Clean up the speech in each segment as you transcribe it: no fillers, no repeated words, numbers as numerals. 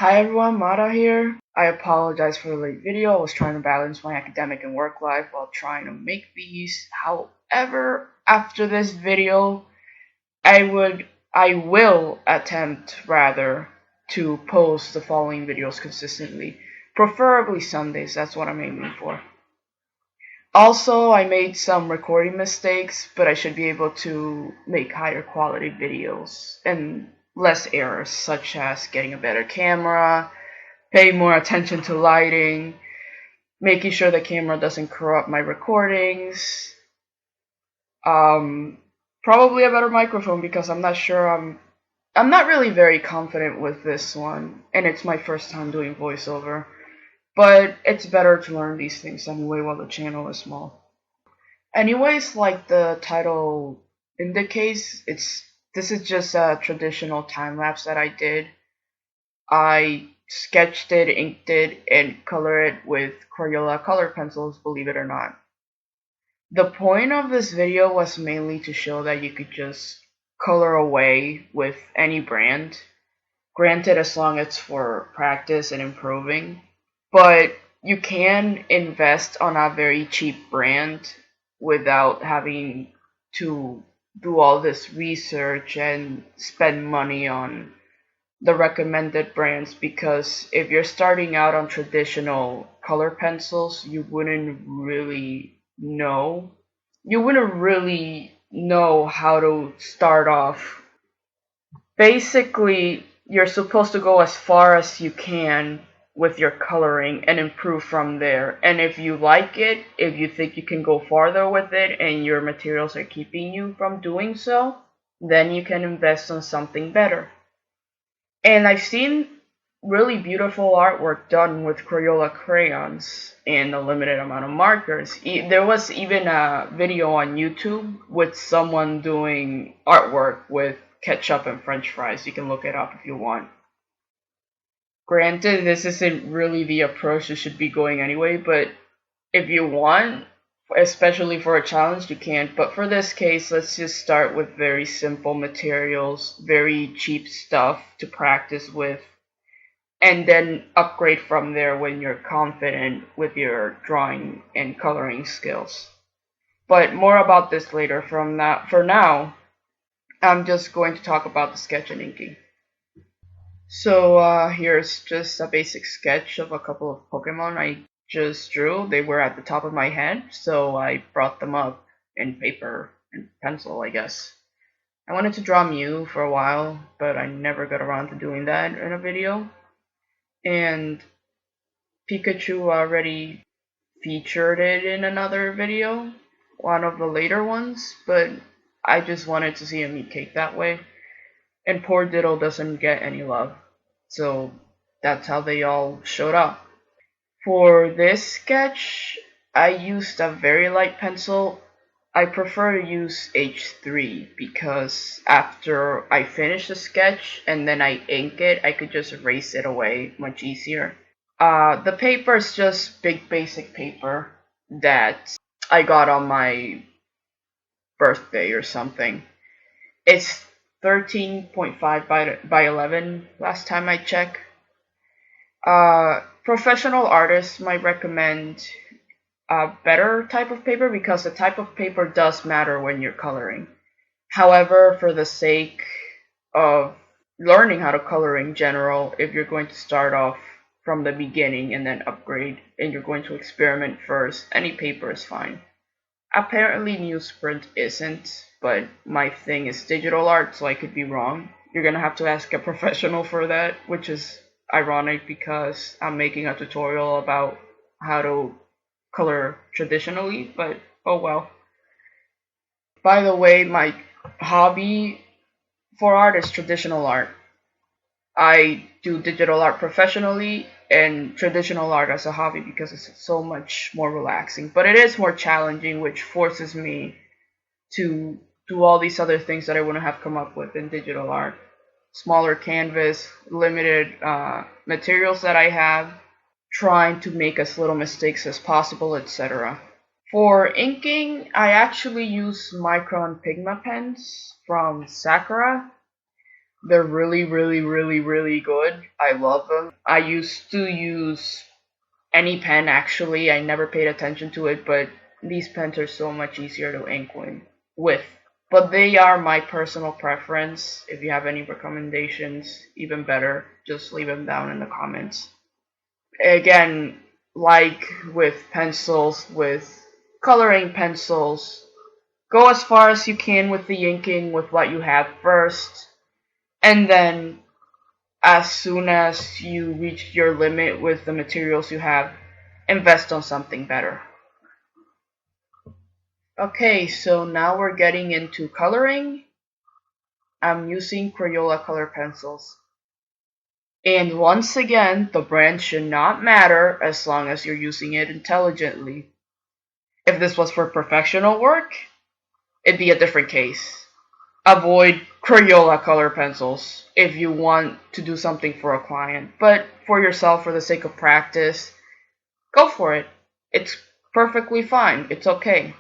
Hi everyone, Mara here. I apologize for the late video. I was trying to balance my academic and work life while trying to make these. However, after this video, I will attempt rather to post the following videos consistently. Preferably Sundays, that's what I'm aiming for. Also, I made some recording mistakes, but I should be able to make higher quality videos and less errors, such as getting a better camera, paying more attention to lighting, making sure the camera doesn't corrupt my recordings, probably a better microphone because I'm not sure I'm not really very confident with this one, and it's my first time doing voiceover. But it's better to learn these things anyway while the channel is small. Anyways, like the title indicates, this is just a traditional time lapse that I did. I sketched it, inked it, and colored it with Crayola color pencils, believe it or not. The point of this video was mainly to show that you could just color away with any brand. Granted, as long as it's for practice and improving. But you can invest on a very cheap brand without having to do all this research and spend money on the recommended brands, because if you're starting out on traditional color pencils, you wouldn't really know how to start off. Basically, you're supposed to go as far as you can with your coloring and improve from there. And if you like it, if you think you can go farther with it and your materials are keeping you from doing so, then you can invest on something better. And I've seen really beautiful artwork done with Crayola crayons and a limited amount of markers. There was even a video on YouTube with someone doing artwork with ketchup and french fries. You can look it up if you want. Granted, this isn't really the approach you should be going anyway, but if you want, especially for a challenge, you can. But for this case, let's just start with very simple materials, very cheap stuff to practice with, and then upgrade from there when you're confident with your drawing and coloring skills. But more about this later. For now, I'm just going to talk about the sketch and inking. So here's just a basic sketch of a couple of Pokemon I just drew. They were at the top of my head, so I brought them up in paper and pencil, I guess. I wanted to draw Mew for a while, but I never got around to doing that in a video. And Pikachu already featured it in another video, one of the later ones, but I just wanted to see him eat cake that way. And poor Diddle doesn't get any love, so that's how they all showed up. For this sketch, I used a very light pencil. I prefer to use H3 because after I finish the sketch and then I ink it, I could just erase it away much easier. The paper is just big basic paper that I got on my birthday or something. It's 13.5 by 11 last time I checked. Professional artists might recommend a better type of paper because the type of paper does matter when you're coloring. However, for the sake of learning how to color in general, if you're going to start off from the beginning and then upgrade and you're going to experiment first, any paper is fine. Apparently newsprint isn't, but my thing is digital art, so I could be wrong. You're gonna have to ask a professional for that, which is ironic because I'm making a tutorial about how to color traditionally, but oh well. By the way, my hobby for art is traditional art. I do digital art professionally and traditional art as a hobby because it's so much more relaxing. But it is more challenging, which forces me to do all these other things that I wouldn't have come up with in digital art. Smaller canvas, limited materials that I have, trying to make as little mistakes as possible, etc. For inking, I actually use Micron Pigma pens from Sakura. They're really good. I love them. I used to use any pen actually. I never paid attention to it, but these pens are so much easier to ink with. But they are my personal preference. If you have any recommendations, even better, just leave them down in the comments. Again, like with pencils, with coloring pencils, go as far as you can with the inking with what you have first, and then as soon as you reach your limit with the materials you have, invest on something better. Okay, so now we're getting into coloring. I'm using Crayola color pencils. And once again, the brand should not matter as long as you're using it intelligently. If this was for professional work, it'd be a different case. Avoid Crayola color pencils if you want to do something for a client. But for yourself, for the sake of practice, go for it. It's perfectly fine. It's okay.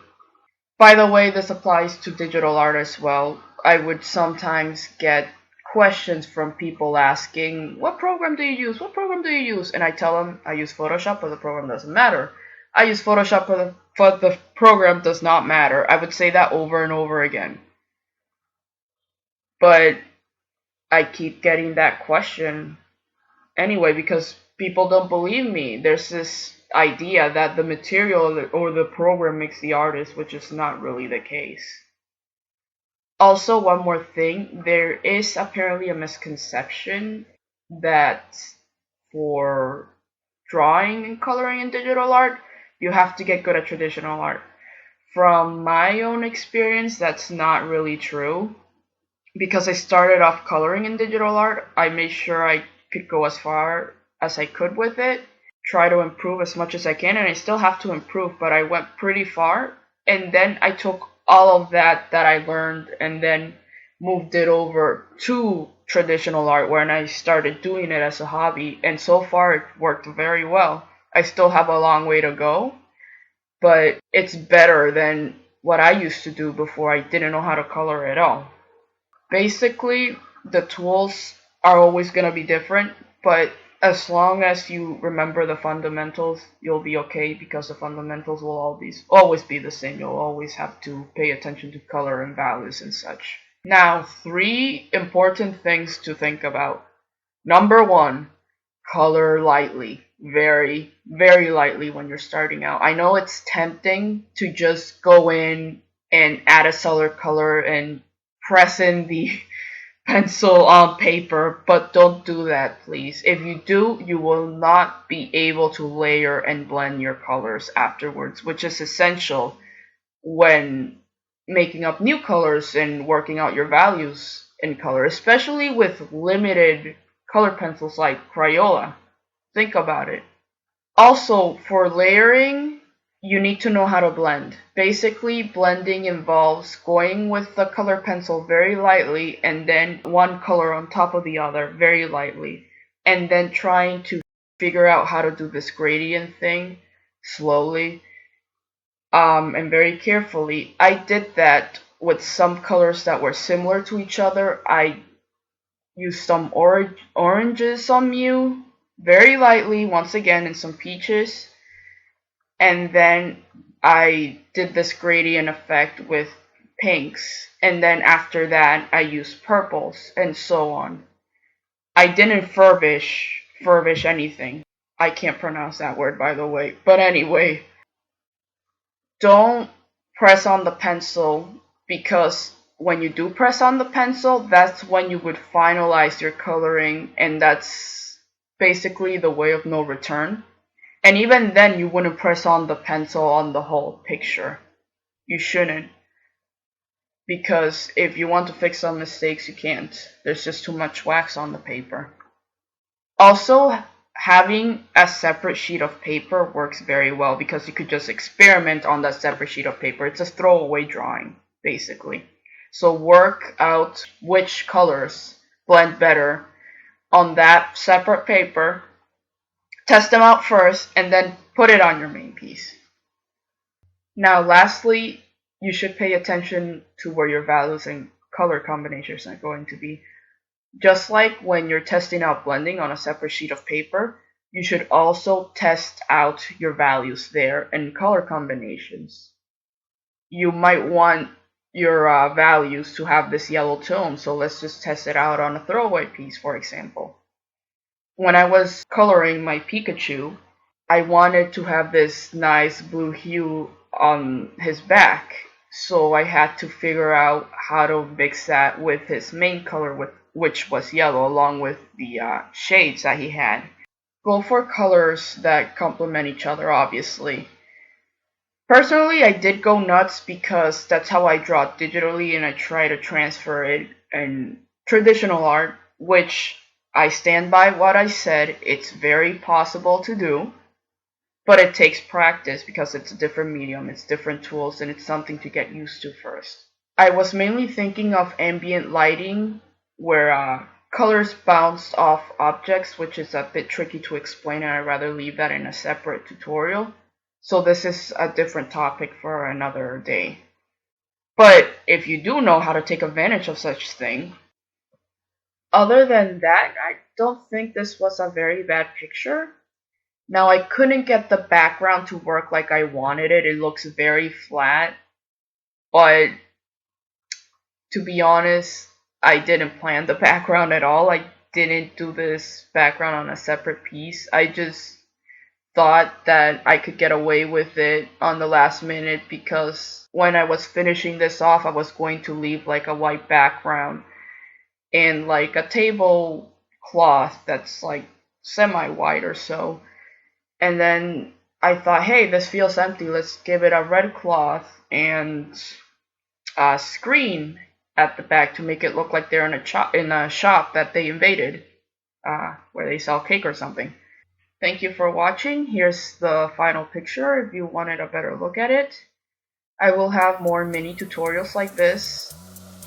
By the way, this applies to digital art as well. I would sometimes get questions from people asking, what program do you use? What program do you use? And I tell them I use Photoshop, but the program doesn't matter. I use Photoshop, but the program does not matter. I would say that over and over again. But I keep getting that question anyway because people don't believe me. There's this idea that the material or the program makes the artist, which is not really the case. Also, one more thing, there is apparently a misconception that for drawing and coloring in digital art, you have to get good at traditional art. From my own experience, that's not really true. Because I started off coloring in digital art, I made sure I could go as far as I could with it, try to improve as much as I can, and I still have to improve, but I went pretty far. And then I took all of that I learned and then moved it over to traditional art when I started doing it as a hobby, and so far it worked very well. I still have a long way to go, but it's better than what I used to do before I didn't know how to color at all. Basically, the tools are always going to be different, but as long as you remember the fundamentals, you'll be okay because the fundamentals will always be the same. You'll always have to pay attention to color and values and such. Now, 3 important things to think about. Number 1, color lightly. Very, very lightly when you're starting out. I know it's tempting to just go in and add a solid color and press in the pencil on paper, but don't do that, please. If you do, you will not be able to layer and blend your colors afterwards, which is essential when making up new colors and working out your values in color, especially with limited color pencils like Crayola. Think about it. Also, for layering, you need to know how to blend. Basically, blending involves going with the color pencil very lightly and then one color on top of the other very lightly, and then trying to figure out how to do this gradient thing slowly and very carefully. I did that with some colors that were similar to each other. I used some oranges on Mew very lightly, once again, and some peaches. And then I did this gradient effect with pinks, and then after that I used purples, and so on. I didn't furbish anything. I can't pronounce that word, by the way. But anyway, don't press on the pencil, because when you do press on the pencil, that's when you would finalize your coloring, and that's basically the way of no return. And even then, you wouldn't press on the pencil on the whole picture. You shouldn't. Because if you want to fix some mistakes, you can't. There's just too much wax on the paper. Also, having a separate sheet of paper works very well because you could just experiment on that separate sheet of paper. It's a throwaway drawing, basically. So work out which colors blend better on that separate paper. Test them out first, and then put it on your main piece. Now, lastly, you should pay attention to where your values and color combinations are going to be. Just like when you're testing out blending on a separate sheet of paper, you should also test out your values there and color combinations. You might want your values to have this yellow tone, so let's just test it out on a throwaway piece, for example. When I was coloring my Pikachu, I wanted to have this nice blue hue on his back, so I had to figure out how to mix that with his main color, which was yellow, along with the shades that he had. Go for colors that complement each other, obviously. Personally, I did go nuts because that's how I draw digitally, and I try to transfer it in traditional art, which I stand by what I said. It's very possible to do, but it takes practice because it's a different medium, it's different tools, and it's something to get used to first. I was mainly thinking of ambient lighting, where colors bounce off objects, which is a bit tricky to explain, and I'd rather leave that in a separate tutorial. So this is a different topic for another day. But if you do know how to take advantage of such thing, other than that, I don't think this was a very bad picture. Now, I couldn't get the background to work like I wanted it. It looks very flat. But to be honest, I didn't plan the background at all. I didn't do this background on a separate piece. I just thought that I could get away with it on the last minute because when I was finishing this off, I was going to leave like a white background and like a tablecloth that's like semi-white or so. And then I thought, hey, this feels empty. Let's give it a red cloth and a screen at the back to make it look like they're in a shop that they invaded, where they sell cake or something. Thank you for watching. Here's the final picture if you wanted a better look at it. I will have more mini tutorials like this.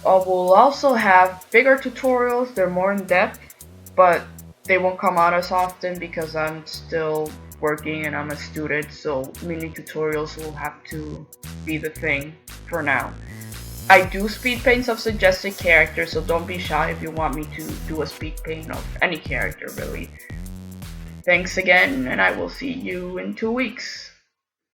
We'll also have bigger tutorials. They're more in depth, but they won't come out as often because I'm still working and I'm a student, so mini tutorials will have to be the thing for now. I do speed paints of suggested characters, so don't be shy if you want me to do a speed paint of any character really. Thanks again, and I will see you in 2 weeks.